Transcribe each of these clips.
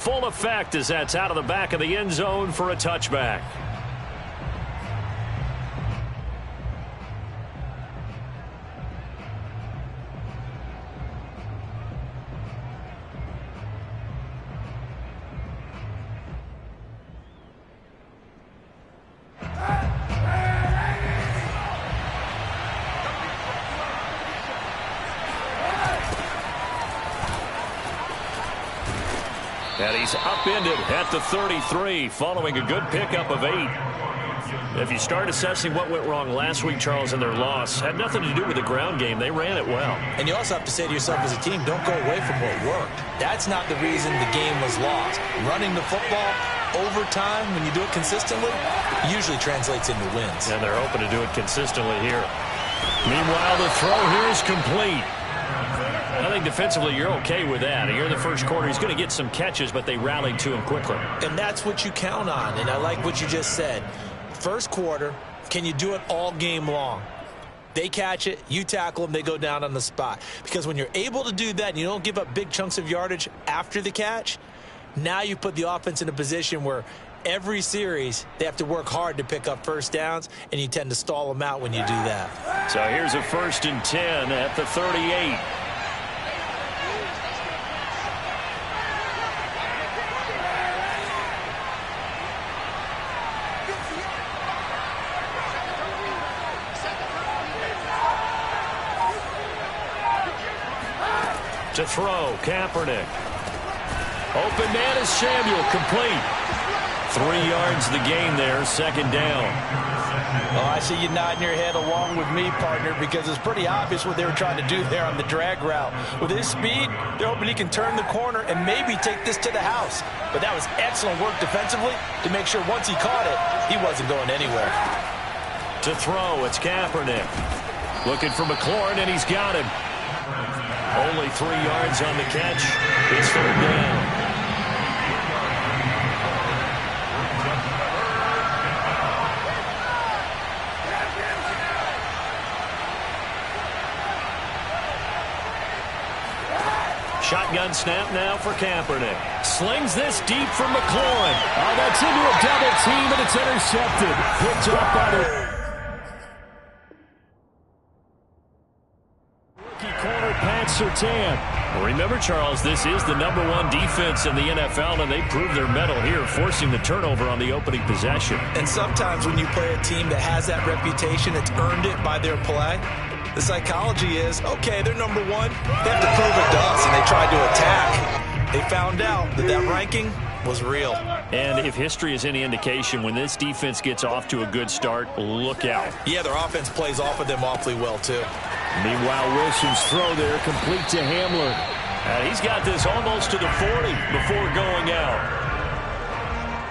Full effect as that's out of the back of the end zone for a touchback. And he's upended at the 33 following a good pickup of 8. If you start assessing what went wrong last week, Charles, in their loss, had nothing to do with the ground game. They ran it well. And you also have to say to yourself as a team, don't go away from what worked. That's not the reason the game was lost. Running the football over time, when you do it consistently, usually translates into wins. And they're hoping to do it consistently here. Meanwhile, the throw here is complete. I think defensively you're okay with that. Here in the first quarter, he's going to get some catches, but they rallied to him quickly. And that's what you count on, and I like what you just said. First quarter, can you do it all game long? They catch it, you tackle them, they go down on the spot. Because when you're able to do that and you don't give up big chunks of yardage after the catch, now you put the offense in a position where every series they have to work hard to pick up first downs, and you tend to stall them out when you do that. So here's a 1st and 10 at the 38. To throw, Kaepernick. Open man is Samuel, complete. 3 yards the gain there, 2nd down. Oh, I see you nodding your head along with me, partner, because it's pretty obvious what they were trying to do there on the drag route. With his speed, they're hoping he can turn the corner and maybe take this to the house. But that was excellent work defensively to make sure once he caught it, he wasn't going anywhere. To throw, it's Kaepernick. Looking for McLaurin, and he's got him. Only 3 yards on the catch. It's 3rd down. Shotgun snap now for Kaepernick. Slings this deep for McLaurin. Oh, that's into a double team, and it's intercepted. Picked off by the corner, Pat Surtain. Remember, Charles, this is the #1 defense in the NFL, and they proved their mettle here, forcing the turnover on the opening possession. And sometimes when you play a team that has that reputation, it's earned it by their play. The psychology is, okay, they're #1. They have to prove it to us, and they tried to attack. They found out that that ranking was real. And if history is any indication, when this defense gets off to a good start, look out. Yeah, their offense plays off of them awfully well, too. Meanwhile, Wilson's throw there complete to Hamler. He's got this almost to the 40 before going out.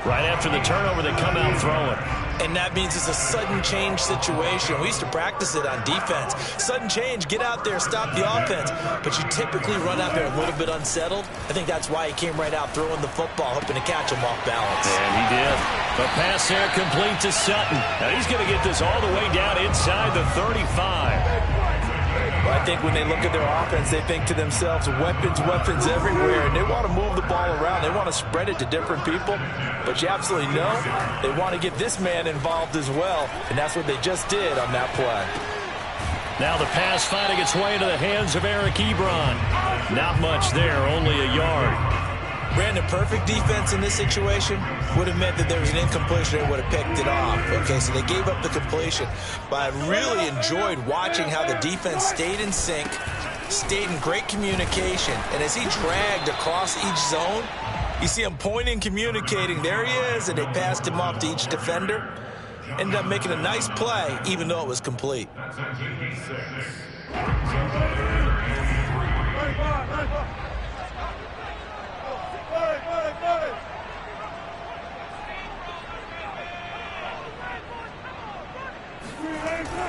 Right after the turnover, they come out throwing. And that means it's a sudden change situation. We used to practice it on defense. Sudden change, get out there, stop the offense. But you typically run out there a little bit unsettled. I think that's why he came right out throwing the football, hoping to catch him off balance. And he did. The pass there complete to Sutton. Now he's going to get this all the way down inside the 35. Well, I think when they look at their offense, they think to themselves, weapons, weapons everywhere. And they want to move the ball around. They want to spread it to different people. But you absolutely know they want to get this man involved as well. And that's what they just did on that play. Now the pass finding its way into the hands of Eric Ebron. Not much there, only a yard. Brandon, perfect defense in this situation would have meant that there was an incompletion and would have picked it off. Okay, so they gave up the completion. But I really enjoyed watching how the defense stayed in sync, stayed in great communication. And as he dragged across each zone, you see him pointing, communicating. There he is, and they passed him off to each defender. Ended up making a nice play, even though it was complete.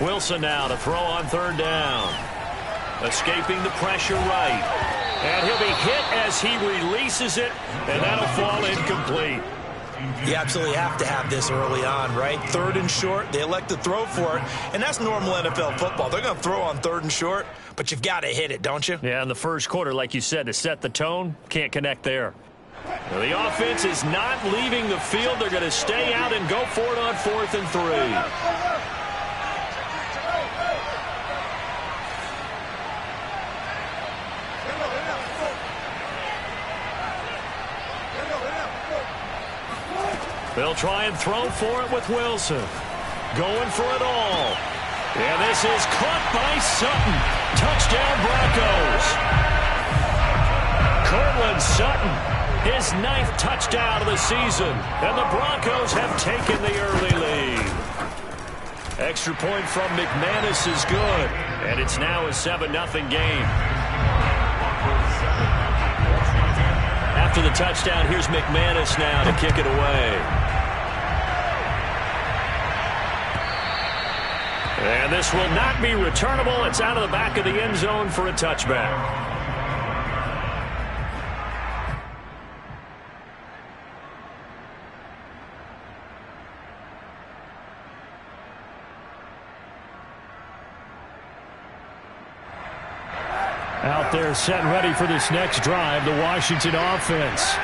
Wilson now to throw on 3rd down. Escaping the pressure right. And he'll be hit as he releases it, and that'll fall incomplete. You absolutely have to have this early on, right? 3rd and short, they elect to throw for it, and that's normal NFL football. They're going to throw on 3rd and short, but you've got to hit it, don't you? Yeah, in the first quarter, like you said, to set the tone, can't connect there. Well, the offense is not leaving the field. They're going to stay out and go for it on 4th and 3. They'll try and throw for it with Wilson. Going for it all. And this is caught by Sutton. Touchdown, Broncos. Cortland Sutton, his 9th touchdown of the season. And the Broncos have taken the early lead. Extra point from McManus is good. And it's now a 7-0 game. After the touchdown, here's McManus now to kick it away. And this will not be returnable. It's out of the back of the end zone for a touchback. Out there set and ready for this next drive, the Washington offense.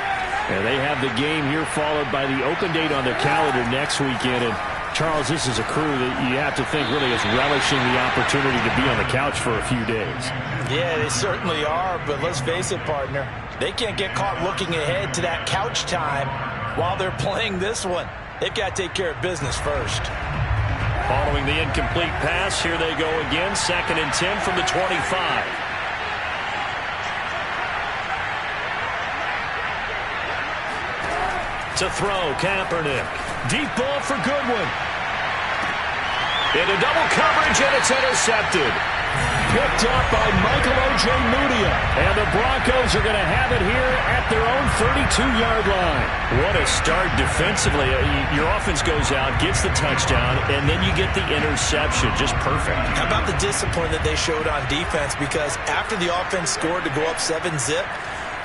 And they have the game here followed by the open date on their calendar next weekend. And Charles, this is a crew that you have to think really is relishing the opportunity to be on the couch for a few days. Yeah, they certainly are, but let's face it, partner. They can't get caught looking ahead to that couch time while they're playing this one. They've got to take care of business first. Following the incomplete pass, here they go again. 2nd and 10 from the 25. To throw, Kaepernick. Deep ball for Goodwin. Into double coverage, and it's intercepted. Picked up by Michael Ojemudia. And the Broncos are going to have it here at their own 32-yard line. What a start defensively. Your offense goes out, gets the touchdown, and then you get the interception. Just perfect. How about the discipline that they showed on defense? Because after the offense scored to go up 7-zip,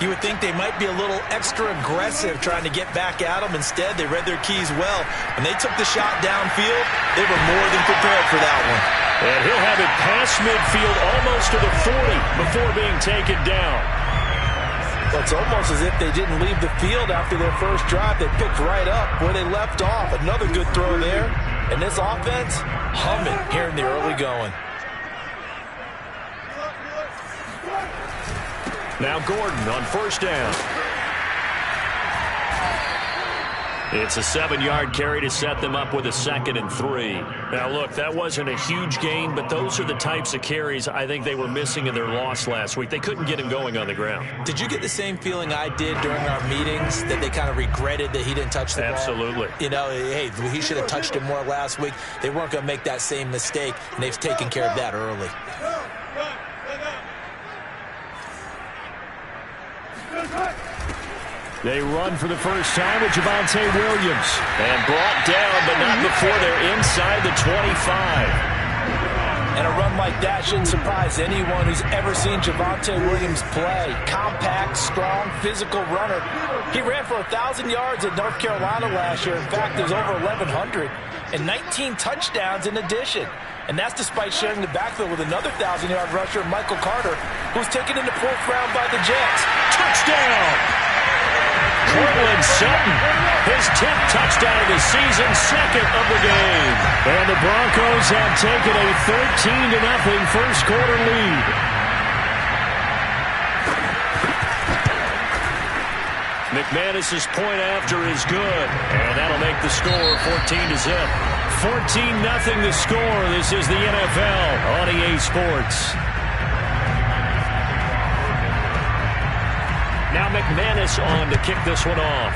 you would think they might be a little extra aggressive trying to get back at them. Instead, they read their keys well. When they took the shot downfield, they were more than prepared for that one. And he'll have it past midfield almost to the 40 before being taken down. Well, it's almost as if they didn't leave the field after their first drive. They picked right up where they left off. Another good throw there. And this offense humming here in the early going. Now Gordon on 1st down. It's a 7-yard carry to set them up with a 2nd and 3. Now, look, that wasn't a huge gain, but those are the types of carries I think they were missing in their loss last week. They couldn't get him going on the ground. Did you get the same feeling I did during our meetings, that they kind of regretted that he didn't touch the ball? Absolutely. You know, hey, he should have touched it more last week. They weren't going to make that same mistake, and they've taken care of that early. They run for the first time with Javonte Williams. And brought down, but not before they're inside the 25. And a run like that shouldn't surprise anyone who's ever seen Javonte Williams play. Compact, strong, physical runner. He ran for 1,000 yards at North Carolina last year. In fact, it was over 1,100. And 19 touchdowns in addition. And that's despite sharing the backfield with another 1,000-yard rusher, Michael Carter, who was taken in the 4th round by the Jets. Touchdown! Cortland Sutton, his 10th touchdown of the season, 2nd of the game. And the Broncos have taken a 13-0 first quarter lead. McManus's point after is good, and that'll make the score 14-0. 14-0 the score. This is the NFL on EA Sports. Now McManus on to kick this one off.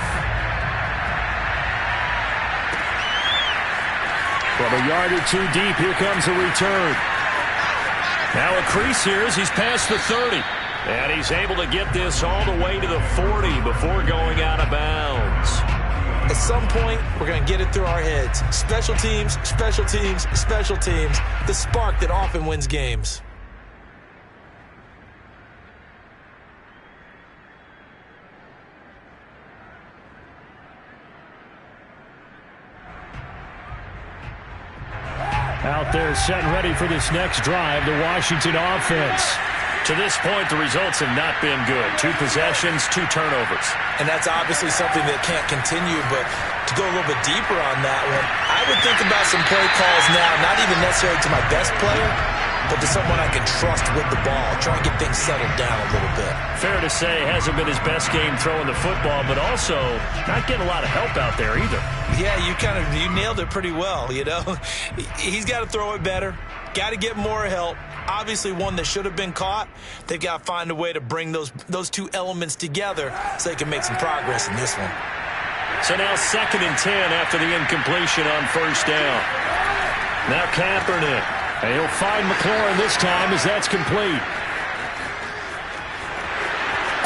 From a yard or two deep, here comes a return. Now a crease here as he's past the 30. And he's able to get this all the way to the 40 before going out of bounds. At some point, we're going to get it through our heads. Special teams, special teams, special teams. The spark that often wins games. Out there set and ready for this next drive, the Washington offense. To this point, the results have not been good. 2 possessions, 2 turnovers. And that's obviously something that can't continue, but to go a little bit deeper on that one, I would think about some play calls now, not even necessarily to my best player, but to someone I can trust with the ball. Try and get things settled down a little bit. Fair to say, hasn't been his best game throwing the football, but also not getting a lot of help out there either. Yeah, you nailed it pretty well, you know. He's got to throw it better. Got to get more help. Obviously one that should have been caught. They've got to find a way to bring those 2 elements together so they can make some progress in this one. So now 2nd and 10 after the incompletion on 1st down. Now Kaepernick. And he'll find McLaurin this time as that's complete.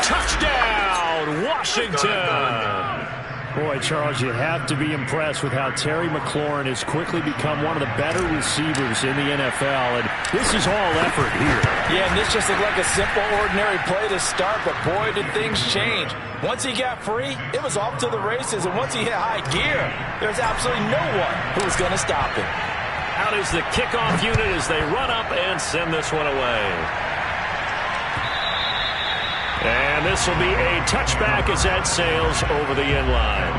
Touchdown, Washington! Boy, Charles, you have to be impressed with how Terry McLaurin has quickly become one of the better receivers in the NFL, and this is all effort here. Yeah, and this just looked like a simple, ordinary play to start, but boy, did things change. Once he got free, it was off to the races, and once he hit high gear, there's absolutely no one who was going to stop him. Out is the kickoff unit as they run up and send this one away. And this will be a touchback as that sails over the end line.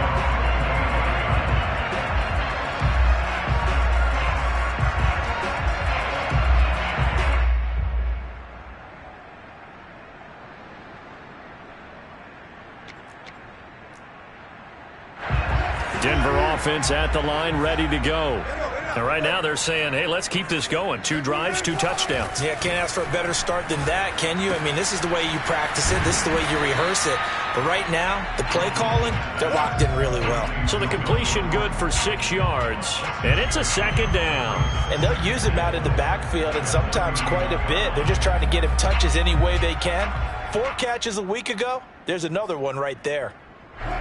Denver offense at the line, ready to go. And right now they're saying, hey, let's keep this going. 2 drives, 2 touchdowns. Yeah, can't ask for a better start than that, can you? I mean, this is the way you practice it. This is the way you rehearse it. But right now, the play calling, they're locked in really well. So the completion good for 6 yards. And it's a 2nd down. And they'll use him out in the backfield, and sometimes quite a bit. They're just trying to get him touches any way they can. 4 catches a week ago. There's another one right there.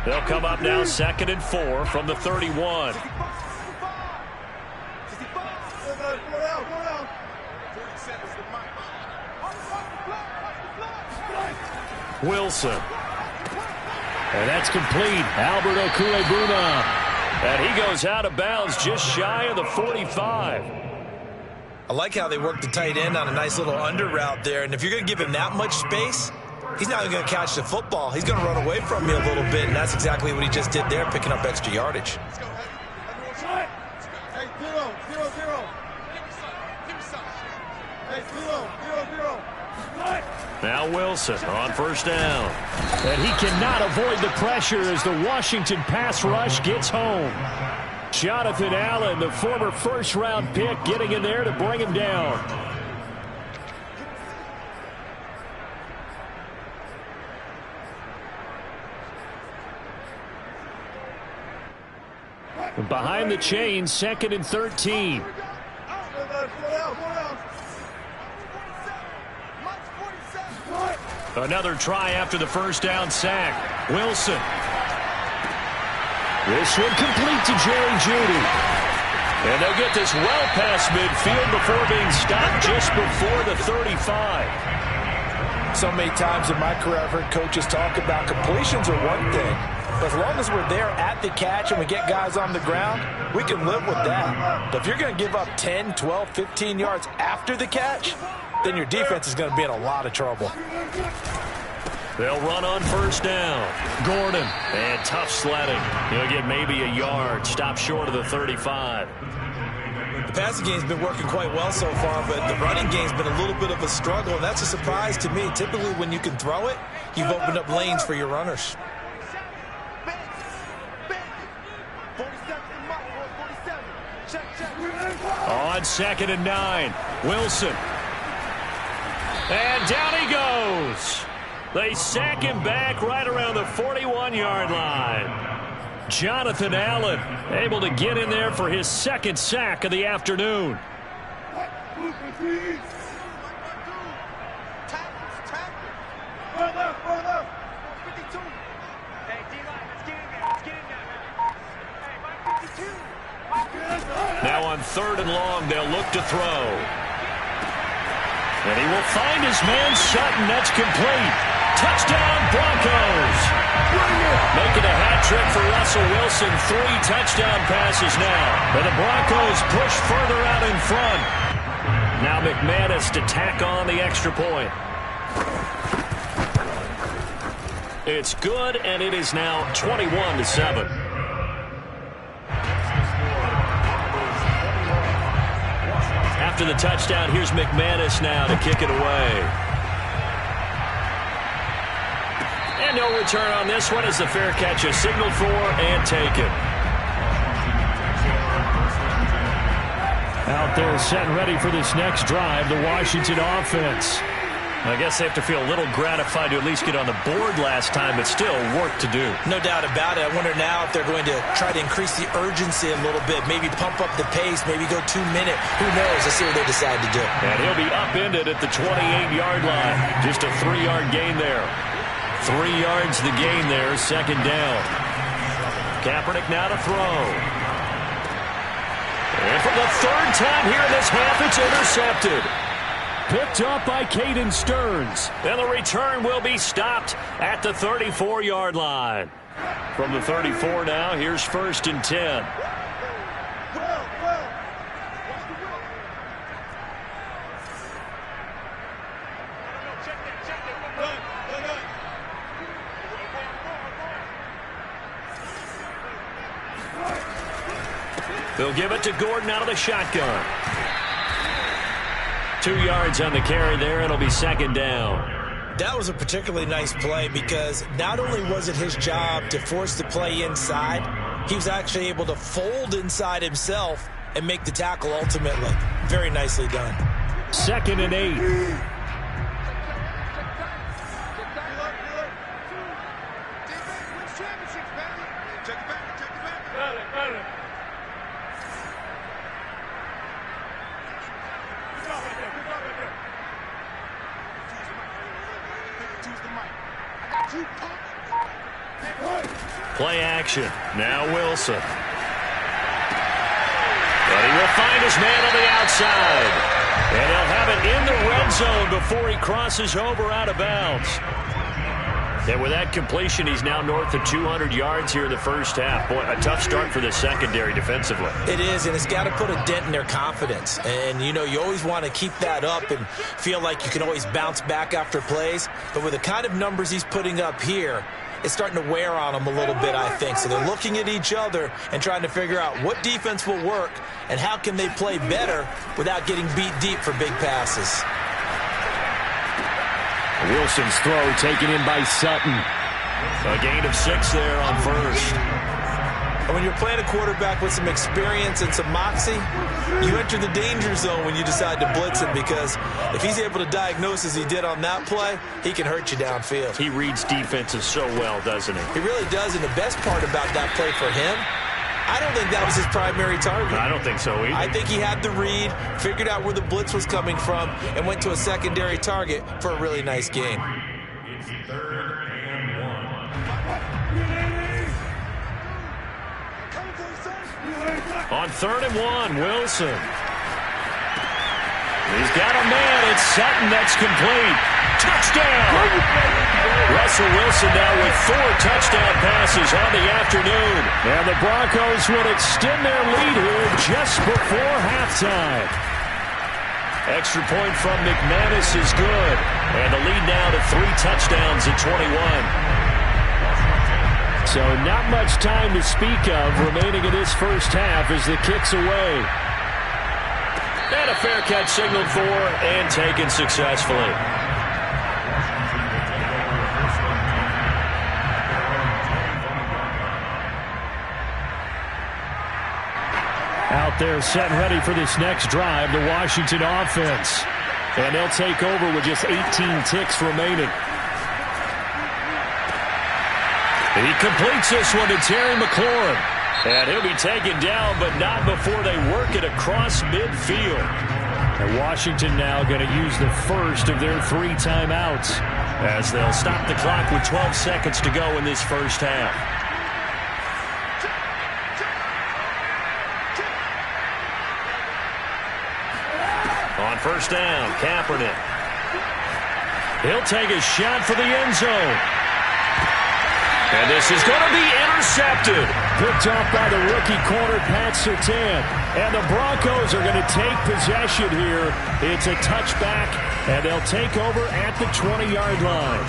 They'll come up now 2nd and 4 from the 31. Wilson. And that's complete. Albert Okwuegbuna. And he goes out of bounds just shy of the 45. I like how they work the tight end on a nice little under route there. And if you're going to give him that much space, he's not going to catch the football. He's going to run away from you a little bit, and that's exactly what he just did there, picking up extra yardage. Now Wilson on 1st down. And he cannot avoid the pressure as the Washington pass rush gets home. Jonathan Allen, the former 1st-round pick, getting in there to bring him down. Behind the chains, 2nd and 13. Another try after the 1st down sack. Wilson. This one complete to Jerry Jeudy. And they'll get this well past midfield before being stopped just before the 35. So many times in my career I've heard coaches talk about completions are one thing. But as long as we're there at the catch and we get guys on the ground, we can live with that. But if you're going to give up 10, 12, 15 yards after the catch, then your defense is going to be in a lot of trouble. They'll run on 1st down. Gordon. And tough sledding. He'll get maybe a yard. Stop short of the 35. The passing game's been working quite well so far, but the running game's been a little bit of a struggle, and that's a surprise to me. Typically, when you can throw it, you've opened up lanes for your runners. On 2nd and 9. Wilson. And down he goes. They sack him back right around the 41-yard line. Jonathan Allen able to get in there for his 2nd sack of the afternoon. Now on 3rd and long, they'll look to throw. And he will find his man Sutton. That's complete. Touchdown, Broncos. Making a hat trick for Russell Wilson. 3 touchdown passes now. And the Broncos push further out in front. Now McManus to tack on the extra point. It's good, and it is now 21-7. After the touchdown, here's McManus now to kick it away. And no return on this one as the fair catch is signaled for and taken. Out there set and ready for this next drive, the Washington offense. I guess they have to feel a little gratified to at least get on the board last time, but still work to do. No doubt about it. I wonder now if they're going to try to increase the urgency a little bit, maybe pump up the pace, maybe go 2 minute. Who knows? Let's see what they decide to do. And he'll be upended at the 28-yard line. Just a 3-yard gain there. 3 yards the gain there, second down. Kaepernick now to throw. And for the third time here in this half, it's intercepted. Picked up by Caden Stearns. And the return will be stopped at the 34-yard line. From the 34 now, here's 1st and 10. They'll give it to Gordon out of the shotgun. 2 yards on the carry there. It'll be second down. That was a particularly nice play because not only was it his job to force the play inside, he was actually able to fold inside himself and make the tackle ultimately. Very nicely done. 2nd and 8. Play action. Now Wilson. But he will find his man on the outside. And he'll have it in the red zone before he crosses over out of bounds. And with that completion, he's now north of 200 yards here in the first half. Boy, a tough start for the secondary defensively. It is, and it's got to put a dent in their confidence. And, you know, you always want to keep that up and feel like you can always bounce back after plays. But with the kind of numbers he's putting up here, it's starting to wear on them a little bit, I think. So they're looking at each other and trying to figure out what defense will work and how can they play better without getting beat deep for big passes. Wilson's throw taken in by Sutton. A gain of 6 there on first. And when you're playing a quarterback with some experience and some moxie, you enter the danger zone when you decide to blitz him, because if he's able to diagnose as he did on that play, he can hurt you downfield. He reads defenses so well, doesn't he? He really does, and the best part about that play for him, I don't think that was his primary target. I don't think so either. I think he had the read, figured out where the blitz was coming from, and went to a secondary target for a really nice gain. It's 3rd and 1. On 3rd and 1, Wilson. He's got a man. It's Sutton. That's complete. Touchdown! Russell Wilson now with 4 touchdown passes on the afternoon. And the Broncos would extend their lead here just before halftime. Extra point from McManus is good. And the lead now to 3 touchdowns at 21. So not much time to speak of remaining in this first half as the kick's away. And a fair catch signaled for and taken successfully. Out there set and ready for this next drive, the Washington offense. And they'll take over with just 18 ticks remaining. He completes this one to Terry McLaurin. And he'll be taken down, but not before they work it across midfield. And Washington now going to use the first of their 3 timeouts, as they'll stop the clock with 12 seconds to go in this first half. On first down, Kaepernick. He'll take a shot for the end zone. And this is going to be intercepted. Picked off by the rookie corner, Pat Surtain. And the Broncos are going to take possession here. It's a touchback, and they'll take over at the 20-yard line.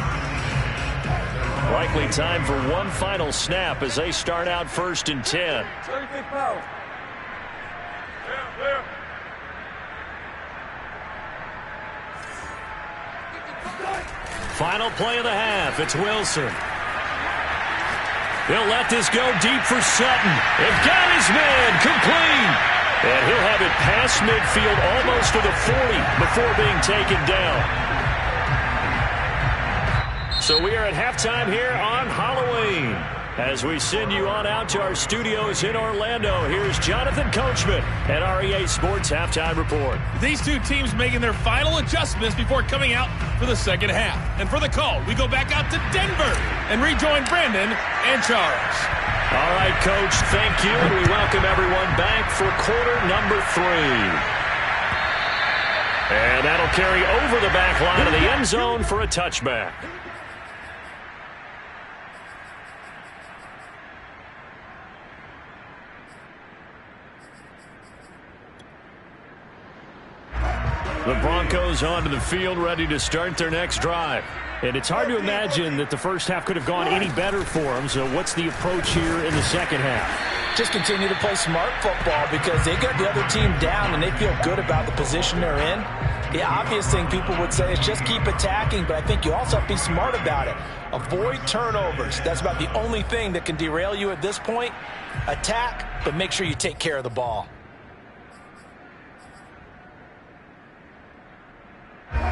Likely time for one final snap as they start out 1st and 10. Final play of the half. It's Wilson. He'll let this go deep for Sutton. And got his man complete. And he'll have it past midfield almost to the 40 before being taken down. So we are at halftime here on Halloween. As we send you on out to our studios in Orlando, here's Jonathan Coachman at REA Sports Halftime Report. These two teams making their final adjustments before coming out for the second half. And for the call, we go back out to Denver and rejoin Brandon and Charles. All right, Coach, thank you. And we welcome everyone back for quarter number 3. And that'll carry over the back line of the end zone for a touchback. The Broncos onto the field, ready to start their next drive. And it's hard to imagine that the first half could have gone any better for them. So what's the approach here in the second half? Just continue to play smart football because they got the other team down and they feel good about the position they're in. The obvious thing people would say is just keep attacking, but I think you also have to be smart about it. Avoid turnovers. That's about the only thing that can derail you at this point. Attack, but make sure you take care of the ball.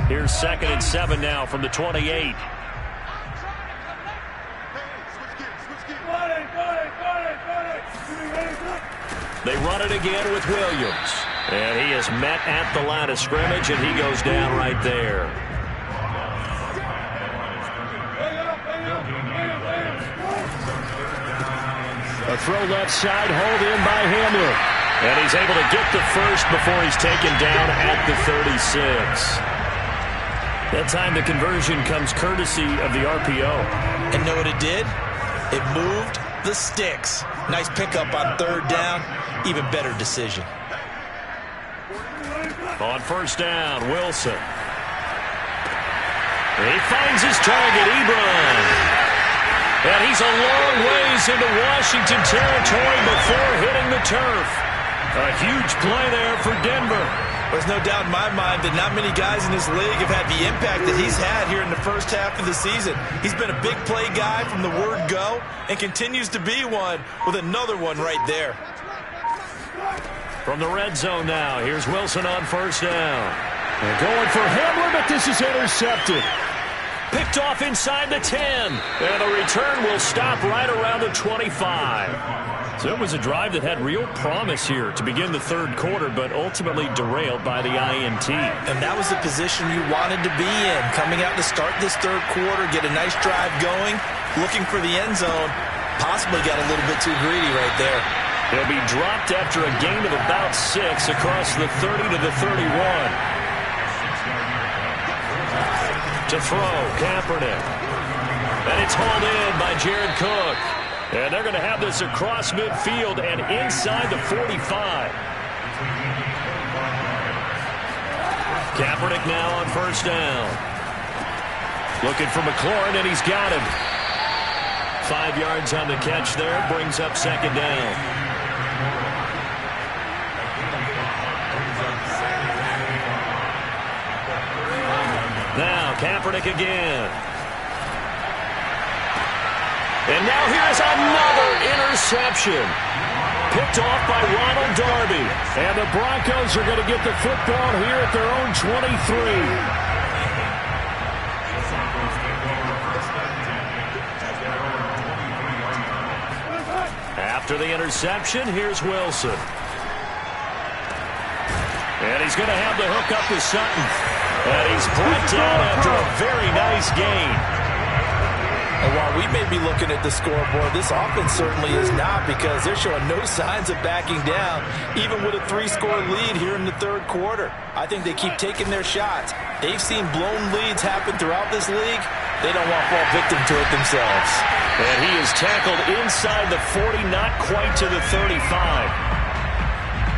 Here's 2nd and 7 now from the 28. They run it again with Williams. And he is met at the line of scrimmage, and he goes down right there. A throw left side, hold in by Hamler. And he's able to get the first before he's taken down at the 36. That time the conversion comes courtesy of the RPO. And know what it did? It moved the sticks. Nice pickup on 3rd down. Even better decision. On 1st down, Wilson. He finds his target, Ebron. And he's a long ways into Washington territory before hitting the turf. A huge play there for Denver. There's no doubt in my mind that not many guys in this league have had the impact that he's had here in the first half of the season. He's been a big play guy from the word go and continues to be one with another one right there. From the red zone now, here's Wilson on 1st down. And going for Hamler, but this is intercepted. Picked off inside the 10. And the return will stop right around the 25. So it was a drive that had real promise here to begin the 3rd quarter, but ultimately derailed by the INT. And that was the position you wanted to be in. Coming out to start this 3rd quarter, get a nice drive going, looking for the end zone. Possibly got a little bit too greedy right there. He'll be dropped after a gain of about 6 across the 30 to the 31. To throw, Kaepernick. And it's hauled in by Jared Cook. And they're going to have this across midfield and inside the 45. Kaepernick now on 1st down. Looking for McLaurin, and he's got him. 5 yards on the catch there, brings up 2nd down. Now Kaepernick again. And now here's another interception. Picked off by Ronald Darby. And the Broncos are going to get the football here at their own 23. After the interception, here's Wilson. And he's going to have the hook up to Sutton. And he's brought down after a very nice gain. And while we may be looking at the scoreboard, this offense certainly is not, because they're showing no signs of backing down, even with a 3-score lead here in the 3rd quarter. I think they keep taking their shots. They've seen blown leads happen throughout this league. They don't want to fall victim to it themselves. And he is tackled inside the 40, not quite to the 35.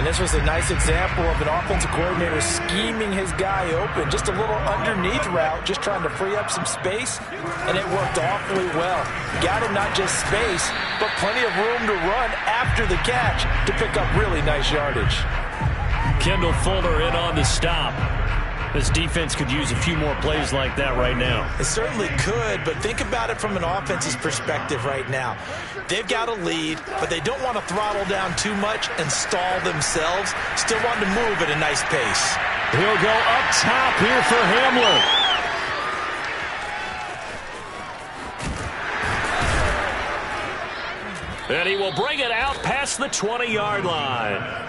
And this was a nice example of an offensive coordinator scheming his guy open. Just a little underneath route, just trying to free up some space, and it worked awfully well. Got him not just space, but plenty of room to run after the catch to pick up really nice yardage. Kendall Fuller in on the stop. This defense could use a few more plays like that right now. It certainly could, but think about it from an offense's perspective right now. They've got a lead, but they don't want to throttle down too much and stall themselves. Still want to move at a nice pace. He'll go up top here for Hamler. And he will bring it out past the 20-yard line.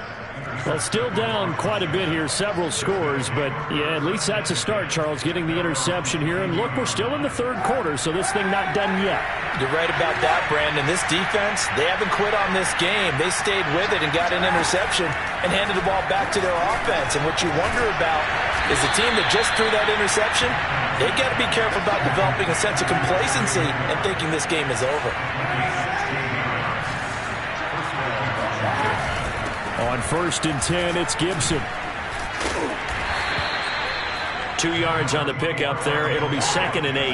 Well, still down quite a bit here, several scores, but yeah, at least that's a start, Charles, getting the interception here. And look, we're still in the third quarter, so this thing not done yet. You're right about that, Brandon. This defense, they haven't quit on this game. They stayed with it and got an interception and handed the ball back to their offense. And what you wonder about is the team that just threw that interception, they got to be careful about developing a sense of complacency and thinking this game is over. On 1st and 10, it's Gibson. 2 yards on the pickup there. It'll be 2nd and 8.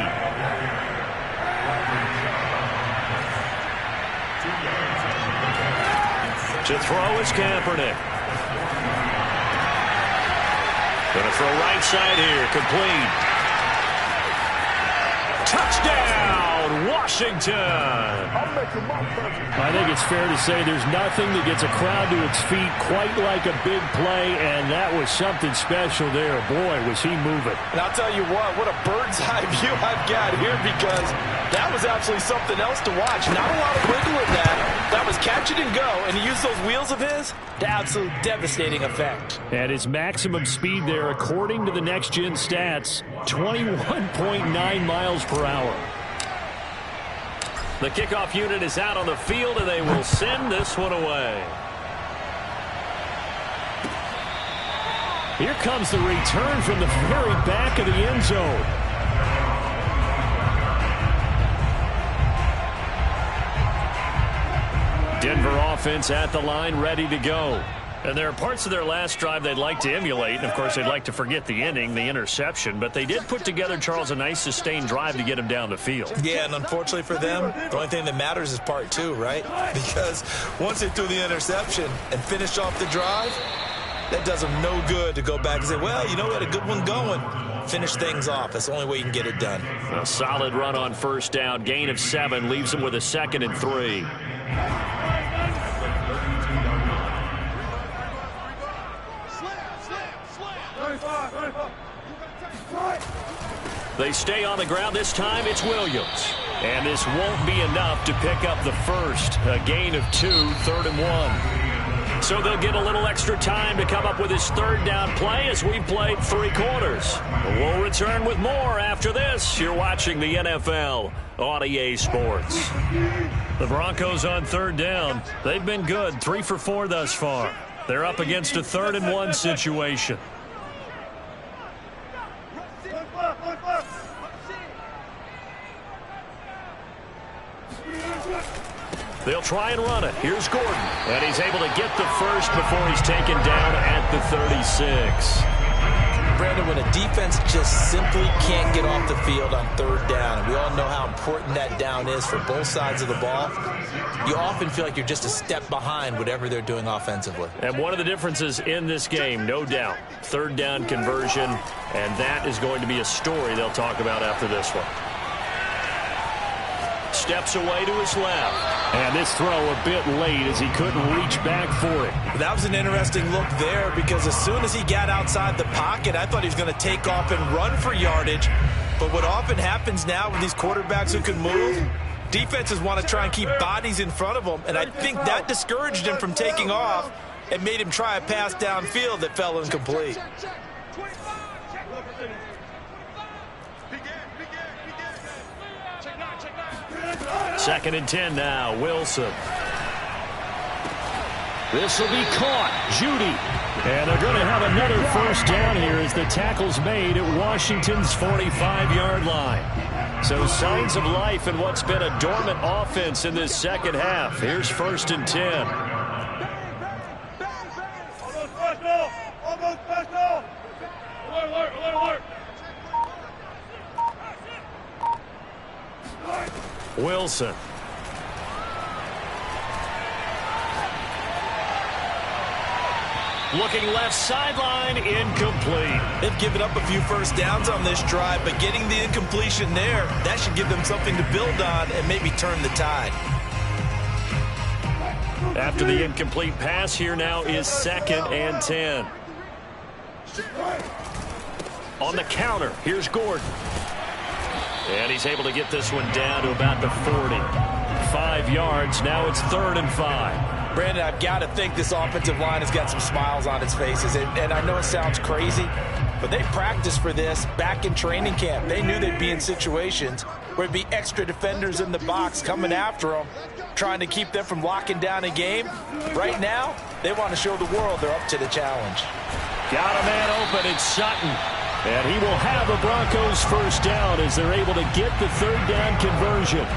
To throw is Kaepernick. Gonna throw right side here. Complete. Touchdown, Washington. I think it's fair to say there's nothing that gets a crowd to its feet quite like a big play, and that was something special there. Boy, was he moving. And I'll tell you what a bird's eye view I've got here, because that was absolutely something else to watch. Not a lot of wiggle in that. That was catch it and go, and he used those wheels of his to absolute devastating effect. And his maximum speed there, according to the next-gen stats, 21.9 miles per hour. The kickoff unit is out on the field, and they will send this one away. Here comes the return from the very back of the end zone. Denver offense at the line, ready to go. And there are parts of their last drive they'd like to emulate. And, of course, they'd like to forget the ending, the interception. But they did put together, Charles, a nice sustained drive to get him down the field. Yeah, and unfortunately for them, the only thing that matters is part 2, right? Because once they threw the interception and finished off the drive, that does them no good to go back and say, well, you know, we had a good one going. Finish things off. That's the only way you can get it done. A solid run on 1st down. Gain of 7 leaves them with a 2nd and 3. They stay on the ground. This time it's Williams. And this won't be enough to pick up the first. A gain of 2, 3rd and 1. So they'll get a little extra time to come up with his 3rd down play as we've played 3 quarters. We'll return with more after this. You're watching the NFL on EA Sports. The Broncos on 3rd down. They've been good, 3 for 4 thus far. They're up against a 3rd and 1 situation. They'll try and run it. Here's Gordon. And he's able to get the first before he's taken down at the 36. Brandon, when a defense just simply can't get off the field on 3rd down, and we all know how important that down is for both sides of the ball, you often feel like you're just a step behind whatever they're doing offensively. And one of the differences in this game, no doubt, 3rd down conversion, and that is going to be a story they'll talk about after this one. Steps away to his left. And this throw a bit late as he couldn't reach back for it. That was an interesting look there, because as soon as he got outside the pocket, I thought he was going to take off and run for yardage. But what often happens now with these quarterbacks who can move, defenses want to try and keep bodies in front of them. And I think that discouraged him from taking off and made him try a pass downfield that fell incomplete. 2nd and 10 now. Wilson. This will be caught. Judy. And they're going to have another 1st down here as the tackle's made at Washington's 45-yard line. So signs of life in what's been a dormant offense in this 2nd half. Here's 1st and 10. Wilson. Looking left sideline, incomplete. They've given up a few first downs on this drive, but getting the incompletion there, that should give them something to build on and maybe turn the tide. After the incomplete pass, here now is 2nd and 10. On the counter, here's Gordon. And he's able to get this one down to about the 40. 5 yards, now it's 3rd and 5. Brandon, I've got to think this offensive line has got some smiles on its faces. And I know it sounds crazy, but they practiced for this back in training camp. They knew they'd be in situations where it'd be extra defenders in the box coming after them, trying to keep them from locking down a game. Right now, they want to show the world they're up to the challenge. Got a man open, it's Sutton. And he will have a Broncos first down as they're able to get the 3rd down conversion.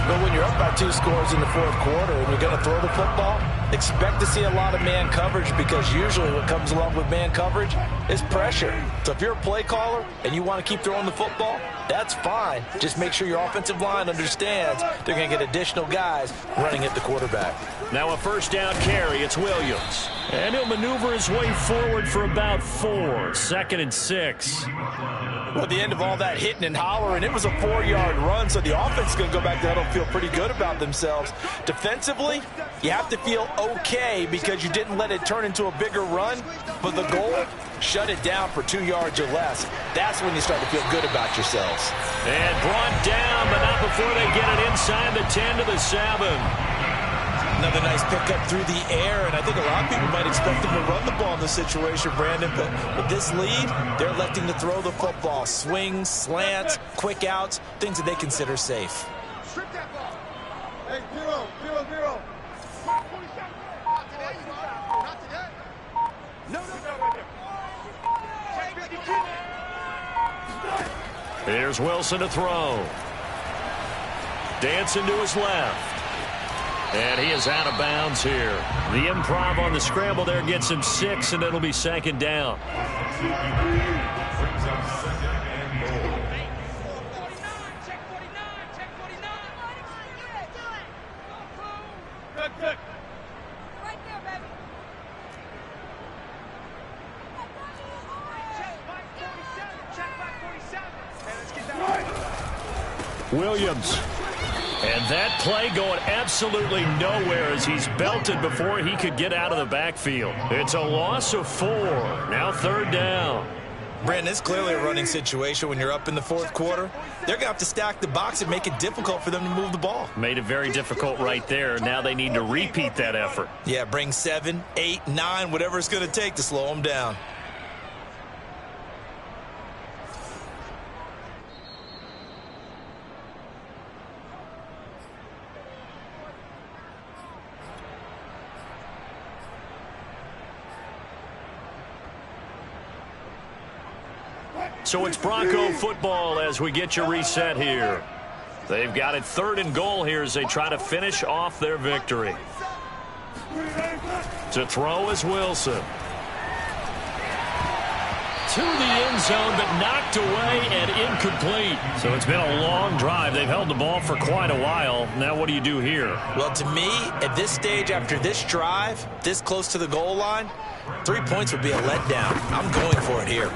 But when you're up by 2 scores in the 4th quarter and you're going to throw the football, expect to see a lot of man coverage, because usually what comes along with man coverage is pressure. So if you're a play caller and you want to keep throwing the football, that's fine. Just make sure your offensive line understands they're going to get additional guys running at the quarterback. Now a first down carry, it's Williams. And he'll maneuver his way forward for about 4. 2nd and 6. Well, at the end of all that hitting and hollering, it was a 4-yard run, so the offense is going to go back there and feel pretty good about themselves. Defensively, you have to feel okay because you didn't let it turn into a bigger run, but the goal, shut it down for 2 yards or less. That's when you start to feel good about yourselves. And brought down, but not before they get it inside the 10 to the 7. Another nice pickup through the air, and I think a lot of people might expect them to run the ball in this situation, Brandon, but with this lead, they're electing to throw the football. Swings, slants, quick outs, things that they consider safe. Strip that ball. Hey, 0-0-0. Not today. No. Here's Wilson to throw. Dancing to his left. And he is out of bounds here. The improv on the scramble there gets him 6, and it'll be 2nd down. Williams. And that play going absolutely nowhere as he's belted before he could get out of the backfield. It's a loss of 4. Now 3rd down. Brandon, it's clearly a running situation when you're up in the 4th quarter. They're going to have to stack the box and make it difficult for them to move the ball. Made it very difficult right there. Now they need to repeat that effort. Yeah, bring 7, 8, 9, whatever it's going to take to slow them down. So it's Bronco football as we get you reset here. They've got it 3rd and goal here as they try to finish off their victory. To throw is Wilson. To the end zone, but knocked away and incomplete. So it's been a long drive. They've held the ball for quite a while. Now what do you do here? Well, to me, at this stage, after this drive, this close to the goal line, 3 points would be a letdown. I'm going for it here.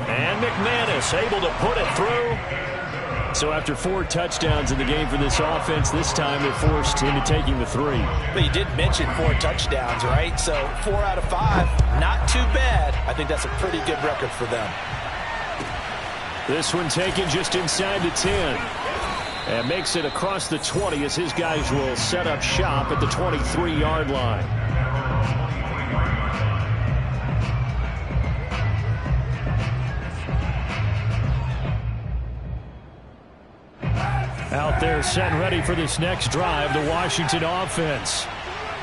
And McManus able to put it through. So after 4 touchdowns in the game for this offense, this time they're forced into taking the 3. But you did mention 4 touchdowns, right? So 4 out of 5, not too bad. I think that's a pretty good record for them. This one taken just inside the 10. And makes it across the 20 as his guys will set up shop at the 23-yard line. Out there set and ready for this next drive, the Washington offense.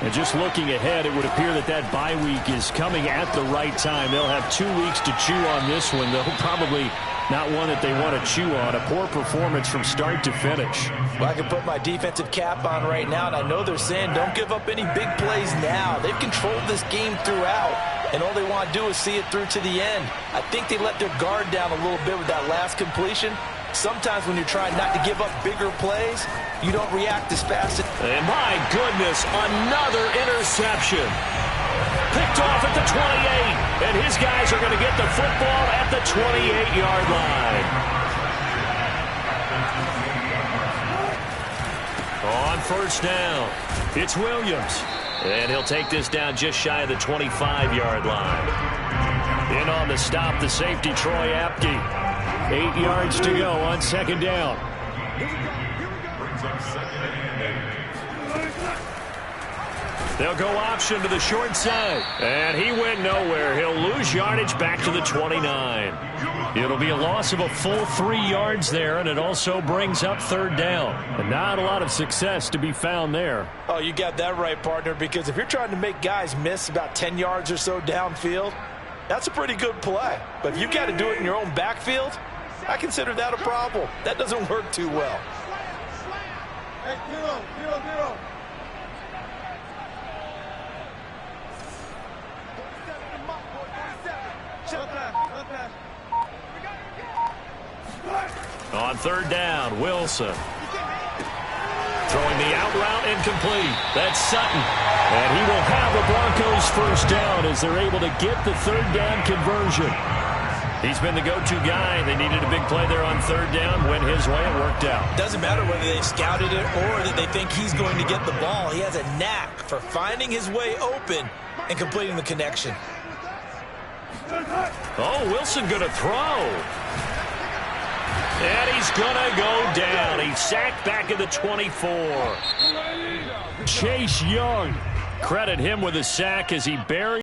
And just looking ahead, it would appear that that bye week is coming at the right time. They'll have 2 weeks to chew on this one. They'll probably Not one that they want to chew on. A poor performance from start to finish. Well, I can put my defensive cap on right now, and I know they're saying don't give up any big plays now. They've controlled this game throughout, and all they want to do is see it through to the end. I think they let their guard down a little bit with that last completion. Sometimes when you're trying not to give up bigger plays, you don't react as fast. And my goodness, another interception. Picked off at the 28, and his guys are going to get the football at the 28-yard line. On first down, it's Williams. And he'll take this down just shy of the 25-yard line. In on the stop, the safety, Troy Apke. 8 yards to go on second down. They'll go option to the short side. And he went nowhere. He'll lose yardage back to the 29. It'll be a loss of a full 3 yards there, and it also brings up third down. And not a lot of success to be found there. Oh, you got that right, partner, because if you're trying to make guys miss about 10 yards or so downfield, that's a pretty good play. But if you got to do it in your own backfield, I consider that a problem. That doesn't work too well. Hey, 0-0-0. On third down, Wilson. Throwing the out route incomplete. That's Sutton. And he will have the Broncos first down as they're able to get the third down conversion. He's been the go-to guy. They needed a big play there on third down. Went his way. It worked out. Doesn't matter whether they scouted it or that they think he's going to get the ball. He has a knack for finding his way open and completing the connection. Oh, Wilson going to throw. And he's going to go down. He's sacked back at the 24. Chase Young. Credit him with a sack as he buried